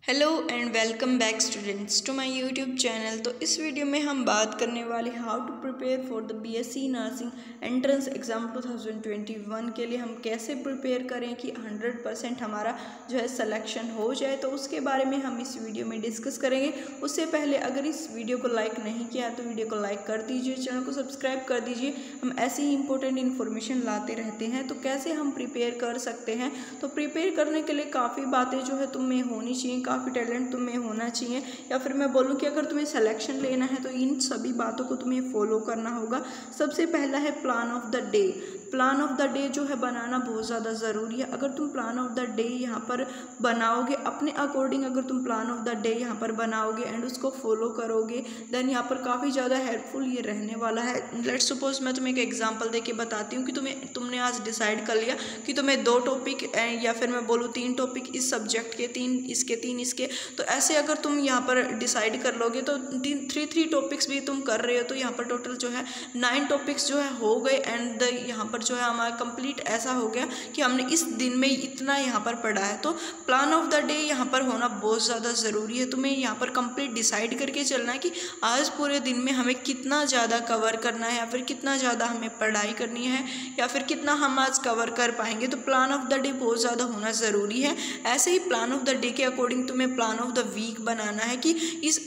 Hello and welcome back students to my YouTube channel. तो इस video में हम बात करने वाले how to prepare for the BSc nursing entrance exam 2021 के लिए हम कैसे प्रिपेयर करें कि 100% हमारा जो है सिलेक्शन हो जाए। तो उसके बारे में हम इस वीडियो में डिस्कस करेंगे। उससे पहले अगर इस वीडियो को लाइक नहीं किया तो वीडियो को लाइक कर दीजिए, चैनल को सब्सक्राइब कर दीजिए। हम ऐसी ही इंपॉर्टेंट इन्फॉर्मेशन लाते रहते हैं। तो कैसे हम प्रिपेयर कर सकते हैं, तो प्रिपेयर करने के लिए काफ़ी बातें जो है तुम में होनी चाहिए, काफ़ी टैलेंट तुम्हें होना चाहिए, या फिर मैं बोलूँ कि अगर तुम्हें सिलेक्शन लेना है तो इन सभी बातों को तुम्हें फॉलो करना होगा। सबसे पहला है plan of the day. Plan of the day जो है बनाना बहुत ज़्यादा ज़रूरी है। अगर तुम प्लान ऑफ द डे यहाँ पर बनाओगे अपने अकॉर्डिंग, अगर तुम प्लान ऑफ द डे यहाँ पर बनाओगे एंड उसको फॉलो करोगे, देन यहाँ पर काफ़ी ज़्यादा हेल्पफुल ये रहने वाला है। लेट्स सपोज मैं तुम्हें एक एग्जांपल देके बताती हूँ कि तुमने आज डिसाइड कर लिया कि तुम्हें 2 टॉपिक या फिर मैं बोलूँ 3 टॉपिक इस सब्जेक्ट के, 3 इसके। तो ऐसे अगर तुम यहाँ पर डिसाइड कर लोगे तो 3 टॉपिक्स भी तुम कर रहे हो, तो यहाँ पर टोटल जो है 9 टॉपिक्स जो है हो गए। एंड यहाँ पर जो है हमारा कंप्लीट ऐसा हो गया कि हमने इस दिन में इतना यहाँ पर पढ़ा है। तो प्लान ऑफ द डे यहाँ पर होना बहुत ज़्यादा ज़रूरी है। तुम्हें यहाँ पर कंप्लीट डिसाइड करके चलना है कि आज पूरे दिन में हमें कितना ज़्यादा कवर करना है, या फिर कितना ज़्यादा हमें पढ़ाई करनी है, या फिर कितना हम आज कवर कर पाएंगे। तो प्लान ऑफ द डे बहुत ज़्यादा होना ज़रूरी है। ऐसे ही प्लान ऑफ द डे के अकॉर्डिंग तुम्हें प्लान ऑफ द वीक बनाना है कि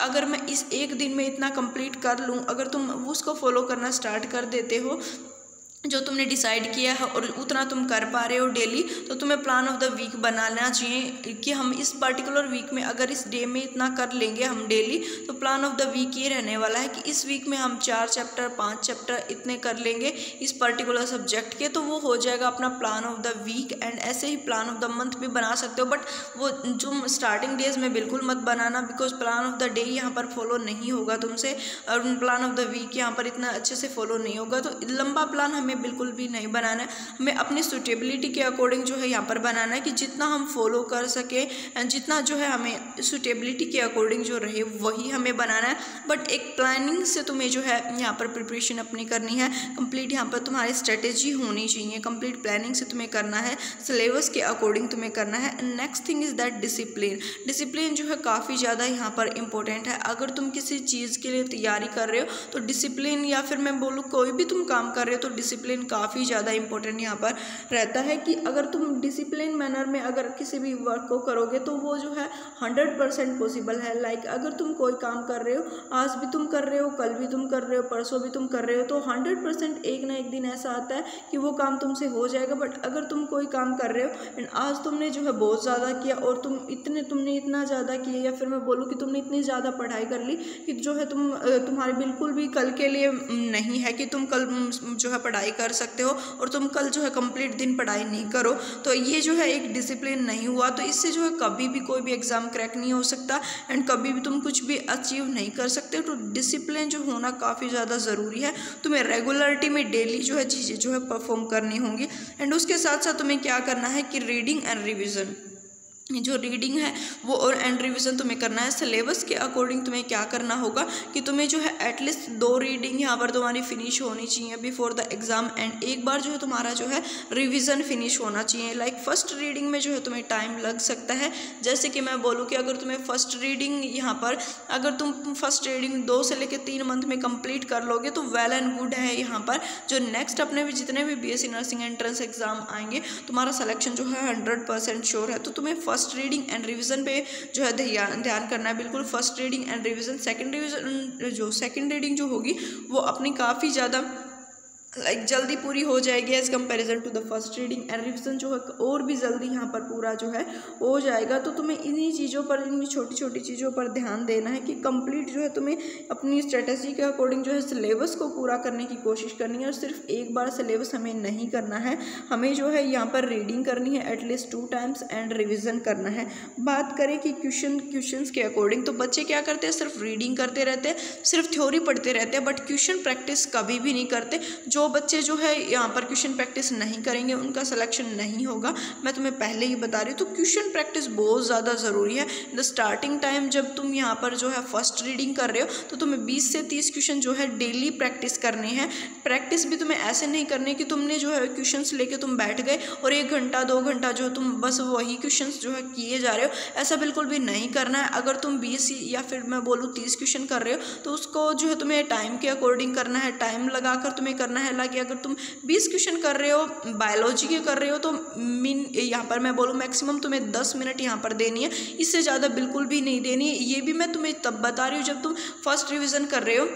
अगर मैं इस एक दिन में इतना कंप्लीट कर लूँ, अगर तुम उसको फॉलो करना स्टार्ट कर देते हो जो तुमने डिसाइड किया है और उतना तुम कर पा रहे हो डेली, तो तुम्हें प्लान ऑफ द वीक बनाना चाहिए कि हम इस पर्टिकुलर वीक में अगर इस डे में इतना कर लेंगे हम डेली, तो प्लान ऑफ द वीक ये रहने वाला है कि इस वीक में हम 4 चैप्टर 5 चैप्टर इतने कर लेंगे इस पर्टिकुलर सब्जेक्ट के, तो वो हो जाएगा अपना plan of the week. And ऐसे ही प्लान ऑफ द मंथ भी बना सकते हो, बट वो जो स्टार्टिंग डेज में बिल्कुल मत बनाना, because plan of the day यहाँ पर फॉलो नहीं होगा तुमसे, और प्लान ऑफ द वीक यहाँ पर इतना अच्छे से फॉलो नहीं होगा। तो लंबा प्लान हमें बिल्कुल भी नहीं बनाना है। हमें अपनी सूटेबिलिटी के अकॉर्डिंग जो है यहाँ पर बनाना है कि जितना हम फॉलो कर सके एंड जितना जो है हमें सूटेबिलिटी के अकॉर्डिंग जो रहे वही हमें बनाना है। बट एक प्लानिंग से तुम्हें जो है यहाँ पर प्रिपरेशन अपनी करनी है कंप्लीट। यहाँ पर तुम्हारी स्ट्रेटेजी होनी चाहिए, कंप्लीट प्लानिंग से तुम्हें करना है, सिलेबस के अकॉर्डिंग तुम्हें करना है। Next thing is that discipline. Discipline जो है काफ़ी ज़्यादा यहाँ पर इंपॉर्टेंट है। अगर तुम किसी चीज़ के लिए तैयारी कर रहे हो तो डिसिप्लिन, या फिर मैं बोलूँ कोई भी तुम काम कर रहे हो तो डिसिप्लिन काफ़ी ज़्यादा इंपॉर्टेंट यहाँ पर रहता है कि अगर तुम डिसिप्लिन मैनर में अगर किसी भी वर्क को करोगे तो वो जो है 100% पॉसिबल है। लाइक अगर तुम कोई काम कर रहे हो, आज भी तुम कर रहे हो, कल भी तुम कर रहे हो, परसों भी तुम कर रहे हो, तो 100% एक ना एक दिन ऐसा आता है कि वो काम तुमसे हो जाएगा। बट अगर तुम कोई काम कर रहे हो एंड आज तुमने जो है बहुत ज़्यादा किया और तुमने इतना ज़्यादा किया, या फिर मैं बोलूँ कि तुमने इतनी ज़्यादा पढ़ाई कर ली कि जो है तुम्हारे बिल्कुल भी कल के लिए नहीं है कि तुम कल जो है पढ़ाई कर सकते हो और तुम कल जो है कंप्लीट दिन पढ़ाई नहीं करो, तो ये जो है एक डिसिप्लिन नहीं हुआ। तो इससे जो है कभी भी कोई भी एग्ज़ाम क्रैक नहीं हो सकता एंड कभी भी तुम कुछ भी अचीव नहीं कर सकते। तो डिसिप्लिन जो होना काफ़ी ज़्यादा ज़रूरी है। तुम्हें रेगुलरिटी में डेली जो है चीज़ें जो है परफॉर्म करनी होंगी। एंड उसके साथ साथ तुम्हें क्या करना है कि रीडिंग एंड रिविज़न, जो रीडिंग है वो और एंड रिवीजन तुम्हें करना है। सिलेबस के अकॉर्डिंग तुम्हें क्या करना होगा कि तुम्हें जो है एटलीस्ट 2 रीडिंग यहाँ पर तुम्हारी फिनिश होनी चाहिए बिफोर द एग्ज़ाम, एंड एक बार जो है तुम्हारा जो है रिवीजन फिनिश होना चाहिए। लाइक फर्स्ट रीडिंग में जो है तुम्हें टाइम लग सकता है। जैसे कि मैं बोलूँ कि अगर तुम्हें फर्स्ट रीडिंग यहाँ पर अगर तुम फर्स्ट रीडिंग 2 से लेकर 3 मंथ में कंप्लीट कर लोगे तो वेल एंड गुड है। यहाँ पर जो नेक्स्ट अपने भी जितने भी बीएससी नर्सिंग एंट्रेंस एग्ज़ाम आएंगे तुम्हारा सिलेक्शन जो है 100% श्योर है। तो तुम्हें फर्स्ट रीडिंग एंड रिवीजन पे जो है ध्यान करना है बिल्कुल। First reading and revision, second reading जो होगी वो अपनी काफ़ी ज़्यादा जल्दी पूरी हो जाएगी as comparison to the first reading, and revision जो है और भी जल्दी यहाँ पर पूरा जो है हो जाएगा। तो तुम्हें इन्हीं चीज़ों पर, इन्हीं छोटी छोटी चीज़ों पर ध्यान देना है कि कंप्लीट जो है तुम्हें अपनी स्ट्रेटजी के अकॉर्डिंग जो है सिलेबस को पूरा करने की कोशिश करनी है। और सिर्फ एक बार सिलेबस हमें नहीं करना है, हमें जो है यहाँ पर रीडिंग करनी है एटलीस्ट 2 टाइम्स एंड रिविज़न करना है। बात करें कि क्वेश्चंस के अकॉर्डिंग, तो बच्चे क्या करते हैं, सिर्फ रीडिंग करते रहते हैं, सिर्फ थ्योरी पढ़ते रहते हैं, बट क्वेश्चन प्रैक्टिस कभी भी नहीं करते। जो जो बच्चे जो है यहाँ पर क्वेश्चन प्रैक्टिस नहीं करेंगे उनका सिलेक्शन नहीं होगा, मैं तुम्हें पहले ही बता रही हूँ। तो क्वेश्चन प्रैक्टिस बहुत ज़्यादा ज़रूरी है। द स्टार्टिंग टाइम जब तुम यहाँ पर जो है फर्स्ट रीडिंग कर रहे हो तो तुम्हें 20 से 30 क्वेश्चन जो है डेली प्रैक्टिस करने हैं। प्रैक्टिस भी तुम्हें ऐसे नहीं करने कि तुमने जो है क्वेश्चंस लेके तुम बैठ गए और 1 घंटा 2 घंटा जो तुम बस वही क्वेश्चंस जो है किए जा रहे हो, ऐसा बिल्कुल भी नहीं करना है। अगर तुम 20 या फिर मैं बोलूँ 30 क्वेश्चन कर रहे हो तो उसको जो है तुम्हें टाइम के अकॉर्डिंग करना है, टाइम लगाकर तुम्हें करना है। हालांकि अगर तुम 20 क्वेश्चन कर रहे हो, बायोलॉजी के कर रहे हो, तो यहाँ पर मैं बोलूँ मैक्सिमम तुम्हें 10 मिनट यहाँ पर देनी है, इससे ज़्यादा बिल्कुल भी नहीं देनी है। ये भी मैं तुम्हें तब बता रही हूँ जब तुम फर्स्ट रिविज़न कर रहे हो।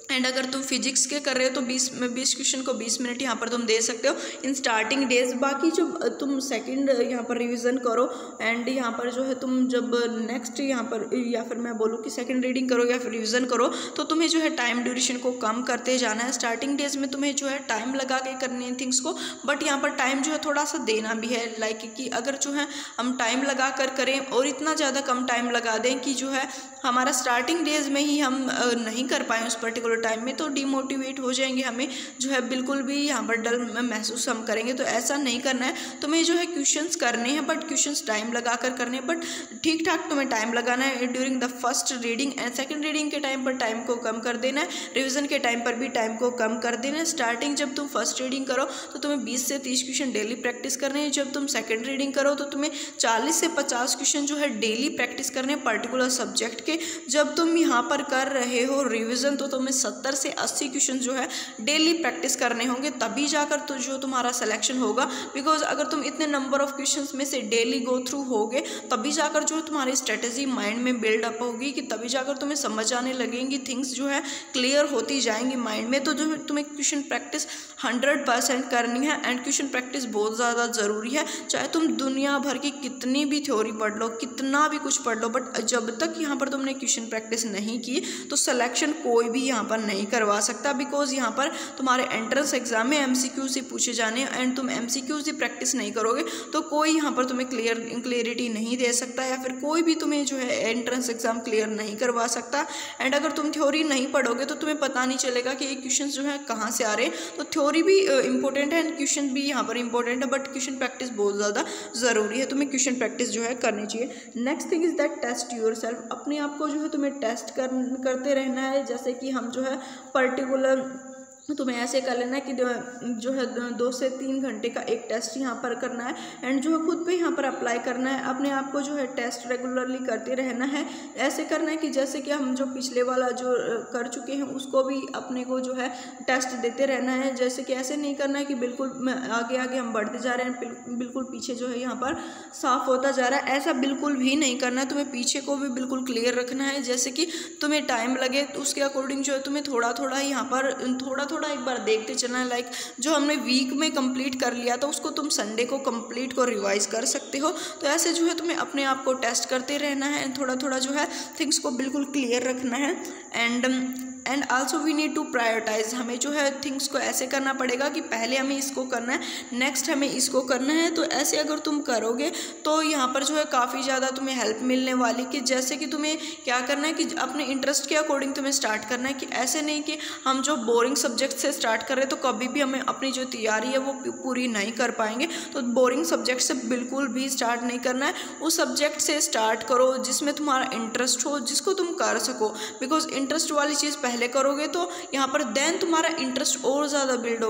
एंड अगर तुम फिजिक्स के कर रहे हो तो 20 क्वेश्चन को 20 मिनट यहाँ पर तुम दे सकते हो इन स्टार्टिंग डेज। बाकी जब तुम सेकंड यहाँ पर रिवीजन करो एंड यहाँ पर जो है तुम जब नेक्स्ट यहाँ पर या फिर मैं बोलूँ कि सेकंड रीडिंग करो या फिर रिवीजन करो तो तुम्हें जो है टाइम ड्यूरेशन को कम करते जाना है। स्टार्टिंग डेज में तुम्हें जो है टाइम लगा के करनी है थिंग्स को, बट यहाँ पर टाइम जो है थोड़ा सा देना भी है। लाइक कि अगर जो है हम टाइम लगा कर करें और इतना ज़्यादा कम टाइम लगा दें कि जो है हमारा स्टार्टिंग डेज में ही हम नहीं कर पाएँ उस पर्टिकुलर टाइम में, तो डिमोटिवेट हो जाएंगे, हमें जो है बिल्कुल भी यहाँ पर डल महसूस हम करेंगे। तो ऐसा नहीं करना है। तुम्हें जो है क्वेश्चंस करने हैं बट क्वेश्चंस टाइम लगा कर करने हैं, बट ठीक ठाक तुम्हें टाइम लगाना है during the first reading and second reading के टाइम पर टाइम को कम कर देना है। रिवीजन के टाइम पर भी टाइम को कम कर देना है। स्टार्टिंग जब तुम फर्स्ट रीडिंग करो तो तुम्हें 20 से 30 क्वेश्चन डेली प्रैक्टिस करने हैं। जब तुम सेकेंड रीडिंग करो तो तुम्हें 40 से 50 क्वेश्चन जो है डेली प्रैक्टिस करने हैं पर्टिकुलर सब्जेक्ट के। जब तुम यहाँ पर कर रहे हो रिविजन तो तुम्हें 70 से 80 क्वेश्चन जो है डेली प्रैक्टिस करने होंगे, तभी जाकर तो जो तुम्हारा सिलेक्शन होगा। बिकॉज अगर तुम इतने नंबर ऑफ क्वेश्चंस में से डेली गो थ्रू होगे तभी जाकर जो तुम्हारी स्ट्रेटेजी माइंड में बिल्ड अप होगी, कि तभी जाकर तुम्हें समझ आने लगेंगी, थिंग्स जो है क्लियर होती जाएंगी माइंड में। तो जो तुम्हें क्वेश्चन प्रैक्टिस 100% करनी है एंड क्वेश्चन प्रैक्टिस बहुत ज़्यादा ज़रूरी है। चाहे तुम दुनिया भर की कितनी भी थ्योरी पढ़ लो, कितना भी कुछ पढ़ लो, बट जब तक यहाँ पर तुमने क्वेश्चन प्रैक्टिस नहीं की तो सिलेक्शन कोई भी यहाँ पर नहीं करवा सकता। बिकॉज यहाँ पर तुम्हारे एंट्रेंस एग्जाम में MCQ से पूछे जाने एंड तुम MCQ से प्रैक्टिस नहीं करोगे तो कोई यहाँ पर तुम्हें क्लियरिटी नहीं दे सकता, या फिर कोई भी तुम्हें जो है एंट्रेंस एग्जाम क्लियर नहीं करवा सकता। एंड अगर तुम थ्योरी नहीं पढ़ोगे तो तुम्हें पता नहीं चलेगा कि ये क्वेश्चन जो है कहाँ से आ रहे हैं। तो थ्योरी भी इंपॉर्टेंट है एंड क्वेश्चन भी यहाँ पर इंपॉर्टेंट है, बट क्वेश्चन प्रैक्टिस बहुत ज़्यादा ज़रूरी है। तुम्हें क्वेश्चन प्रैक्टिस जो है करनी चाहिए। Next thing is that test yourself. अपने आप को जो है तुम्हें टेस्ट करते रहना है। जैसे कि हम जो है पर्टिकुलर तुम्हें ऐसे कर लेना है कि जो है 2 से 3 घंटे का एक टेस्ट यहाँ पर करना है एंड जो है खुद पे यहाँ पर अप्लाई करना है। अपने आप को जो है टेस्ट रेगुलरली करते रहना है। ऐसे करना है कि जैसे कि हम जो पिछले वाला जो कर चुके हैं उसको भी अपने को जो है टेस्ट देते रहना है। जैसे कि ऐसे नहीं करना है कि बिल्कुल आगे आगे हम बढ़ते जा रहे हैं, बिल्कुल पीछे जो है यहाँ पर साफ होता जा रहा है, ऐसा बिल्कुल भी नहीं करना है। तुम्हें पीछे को भी बिल्कुल क्लियर रखना है। जैसे कि तुम्हें टाइम लगे तो उसके अकॉर्डिंग जो है तुम्हें थोड़ा थोड़ा यहाँ पर थोड़ा एक बार देखते चलना है। लाइक जो हमने वीक में कंप्लीट कर लिया था उसको तुम संडे को कंप्लीट को रिवाइज कर सकते हो। तो ऐसे जो है तुम्हें अपने आप को टेस्ट करते रहना है, थोड़ा थोड़ा जो है थिंग्स को बिल्कुल क्लियर रखना है। And also we need to prioritize. हमें जो है थिंग्स को ऐसे करना पड़ेगा कि पहले हमें इसको करना है, नेक्स्ट हमें इसको करना है। तो ऐसे अगर तुम करोगे तो यहाँ पर जो है काफ़ी ज़्यादा तुम्हें हेल्प मिलने वाली, कि जैसे कि तुम्हें क्या करना है कि अपने इंटरेस्ट के अकॉर्डिंग तुम्हें स्टार्ट करना है। कि ऐसे नहीं कि हम जो बोरिंग सब्जेक्ट से स्टार्ट कर रहे हैं तो कभी भी हमें अपनी जो तैयारी है वो पूरी नहीं कर पाएंगे। तो बोरिंग सब्जेक्ट से बिल्कुल भी स्टार्ट नहीं करना है। उस सब्जेक्ट से स्टार्ट करो जिसमें तुम्हारा इंटरेस्ट हो, जिसको तुम कर सको। बिकॉज इंटरेस्ट वाली चीज़ पहले करोगे तो यहाँ पर देन तुम्हारा इंटरेस्ट और ज़्यादा बिल्ड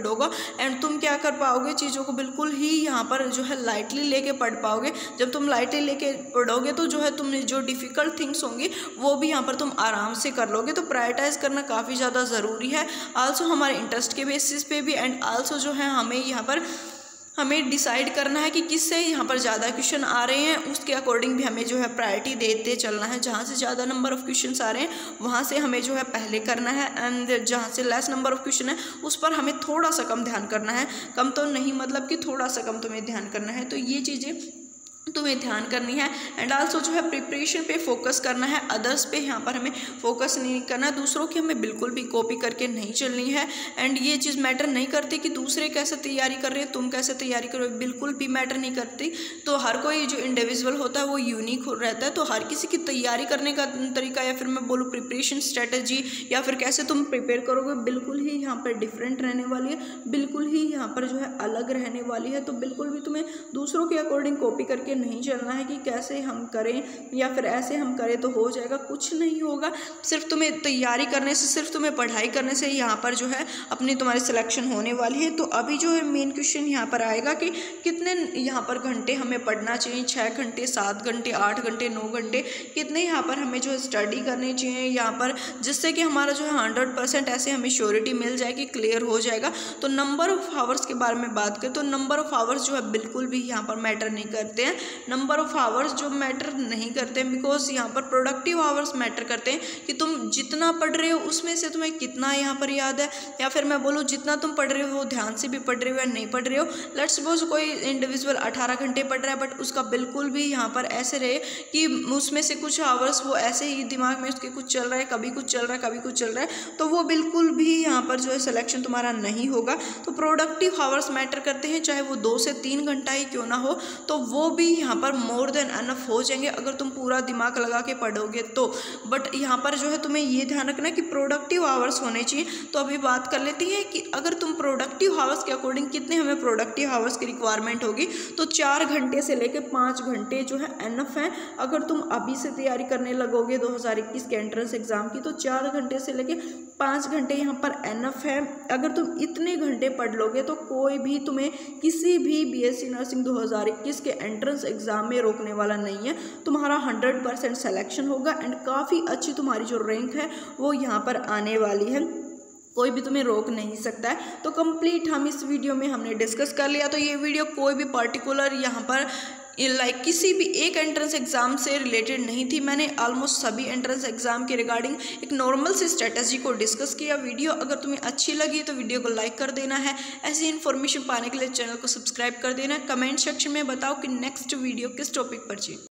होगा एंड तुम क्या कर पाओगे, चीज़ों को बिल्कुल ही यहाँ पर जो है लाइटली लेके पढ़ पाओगे। जब तुम लाइटली लेके पढ़ोगे तो जो है तुमने जो डिफ़िकल्ट थिंग्स होंगी वो भी यहाँ पर तुम आराम से कर लोगे। तो प्रायोरिटाइज करना काफ़ी ज़्यादा ज़रूरी है। आल्सो हमारे इंटरेस्ट के बेसिस पे भी एंड आल्सो जो है हमें डिसाइड करना है कि किससे यहाँ पर ज़्यादा क्वेश्चन आ रहे हैं, उसके अकॉर्डिंग भी हमें जो है प्रायोरिटी देते चलना है। जहाँ से ज़्यादा नंबर ऑफ़ क्वेश्चंस आ रहे हैं वहाँ से हमें जो है पहले करना है एंड जहाँ से लेस नंबर ऑफ़ क्वेश्चन है उस पर हमें थोड़ा सा कम ध्यान करना है। कम तो नहीं, मतलब कि थोड़ा सा कम तुम्हें ध्यान करना है। तो ये चीज़ें तुम्हें ध्यान करनी है। एंड आल्सो जो है प्रिपरेशन पे फोकस करना है, अदर्स पे यहाँ पर हमें फोकस नहीं करना, दूसरों की हमें बिल्कुल भी कॉपी करके नहीं चलनी है। एंड ये चीज़ मैटर नहीं करती कि दूसरे कैसे तैयारी कर रहे हैं, तुम कैसे तैयारी कर रहे हो, बिल्कुल भी मैटर नहीं करती। तो हर कोई जो इंडिविजुअल होता है वो यूनिक रहता है, तो हर किसी की तैयारी करने का तरीका या फिर मैं बोलूँ प्रिपरेशन स्ट्रेटजी या फिर कैसे तुम प्रिपेयर करोगे बिल्कुल ही यहाँ पर डिफरेंट रहने वाली है, बिल्कुल ही यहाँ पर जो है अलग रहने वाली है। तो बिल्कुल भी तुम्हें दूसरों के अकॉर्डिंग कॉपी करके नहीं चलना है कि कैसे हम करें या फिर ऐसे हम करें तो हो जाएगा, कुछ नहीं होगा। सिर्फ तुम्हें तैयारी करने से, सिर्फ तुम्हें पढ़ाई करने से यहाँ पर जो है अपनी तुम्हारी सिलेक्शन होने वाली है। तो अभी जो है मेन क्वेश्चन यहाँ पर आएगा कि कितने यहाँ पर घंटे हमें पढ़ना चाहिए, 6 घंटे, 7 घंटे, 8 घंटे, 9 घंटे, कितने यहाँ पर हमें जो है स्टडी करनी चाहिए यहाँ पर, जिससे कि हमारा जो है 100% ऐसे हमें श्योरिटी मिल जाएगी, क्लियर हो जाएगा। तो नंबर ऑफ आवर्स के बारे में बात करें तो नंबर ऑफ आवर्स जो है बिल्कुल भी यहाँ पर मैटर नहीं करते हैं। नंबर ऑफ आवर्स जो मैटर नहीं करते हैं बिकॉज यहाँ पर प्रोडक्टिव आवर्स मैटर करते हैं कि तुम जितना पढ़ रहे हो उसमें से तुम्हें कितना यहाँ पर याद है, या फिर मैं बोलूँ जितना तुम पढ़ रहे हो ध्यान से भी पढ़ रहे हो या नहीं पढ़ रहे हो। लेट्स सपोज कोई इंडिविजुअल 18 घंटे पढ़ रहा है बट उसका बिल्कुल भी यहाँ पर ऐसे रहे कि उसमें से कुछ आवर्स वो ऐसे ही दिमाग में उसके कुछ चल रहा है, कभी कुछ चल रहा है, कभी कुछ चल रहा है, तो वो बिल्कुल भी यहाँ पर जो है सिलेक्शन तुम्हारा नहीं होगा। तो प्रोडक्टिव आवर्स मैटर करते हैं, चाहे वो 2 से 3 घंटा ही क्यों ना हो, तो वो भी यहाँ पर मोर देन अनफ हो जाएंगे अगर तुम पूरा दिमाग लगा के पढ़ोगे तो। बट यहाँ पर जो है तुम्हें ये ध्यान रखना है कि प्रोडक्टिव आवर्स होने चाहिए। तो अभी बात कर लेती हैं कि अगर तुम प्रोडक्टिव आवर्स के अकॉर्डिंग कितने हमें प्रोडक्टिव आवर्स की रिक्वायरमेंट होगी, तो 4 घंटे से लेकर 5 घंटे जो है एनफ है। अगर तुम अभी से तैयारी करने लगोगे 2021 के एंट्रेंस एग्जाम की, तो 4 घंटे से लेकर 5 घंटे यहाँ पर एनफ है। अगर तुम इतने घंटे पढ़ लोगे तो कोई भी तुम्हें किसी भी बीएससी नर्सिंग 2021 के एंट्रेंस एग्जाम में रोकने वाला नहीं है। तुम्हारा 100% सिलेक्शन होगा एंड काफ़ी अच्छी तुम्हारी जो रैंक है वो यहाँ पर आने वाली है, कोई भी तुम्हें रोक नहीं सकता है। तो कंप्लीट हम इस वीडियो में हमने डिस्कस कर लिया। तो ये वीडियो कोई भी पर्टिकुलर यहाँ पर किसी भी एक एंट्रेंस एग्जाम से रिलेटेड नहीं थी, मैंने ऑलमोस्ट सभी एंट्रेंस एग्जाम के रिगार्डिंग एक नॉर्मल सी स्ट्रेटजी को डिस्कस किया। वीडियो अगर तुम्हें अच्छी लगी तो वीडियो को लाइक कर देना है, ऐसी इन्फॉर्मेशन पाने के लिए चैनल को सब्सक्राइब कर देना है। कमेंट सेक्शन में बताओ कि नेक्स्ट वीडियो किस टॉपिक पर चाहिए।